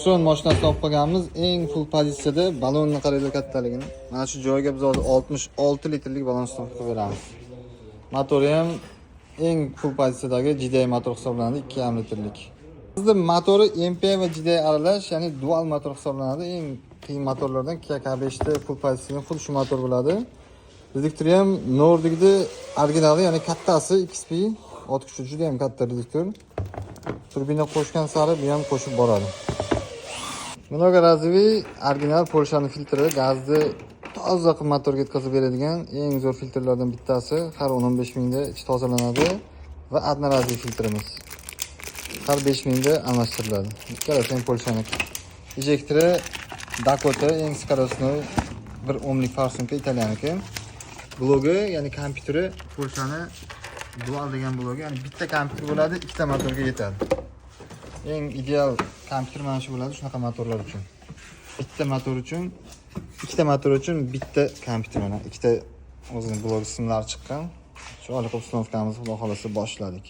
Son mashinasini olib qolganmiz. Eng full pozitsiyada balonni qaraydi kattaligini. Mana shu joyga biz hozir 66 litrlik balon stop qilib beramiz. Motori ham eng full pozitsiyadagi GDI motor hisoblanadi, 2,5 litrlik. Bizda motori MPI va GDI aralash, ya'ni dual motor hisoblanadi. Eng qiyin motorlardan KK5 ta full pozitsiyadan full shu motor bo'ladi. Reduktori ham Nordic'da originali, ya'ni kattasi XP, ot kuchi juda ham katta reduktor. Turbina qo'shgan sari bu ham qo'shib boradi. Mnogorazoviy original Polshani filtri, gazni toza qilib motorga yetkazib beradigan eng zo'r filtrlardan bittasi. Har 15 mingda ichi tozalanadi va одноразовый filtrimiz. Har 5 mingda almashtiriladi. Ikkalasi ham Polshaniki. Injektori Dakota eng скоростной 1 ohmlik farsunka italyaniki. Blogi, ya'ni kompyuteri Polshani dual degan blogi, ya'ni bitta kompyuter bo'ladi, ikkita motorga yetadi. Eng ideal kompyuter mana shu bo'ladi shunaqa motorlar uchun. Bitta motor uchun, ikkita motor uchun bitta kompyuter, mana ikkita o'zining blog ismlari chiqqan. Shu orqali uстановkamizni xudo xolasa boshladik.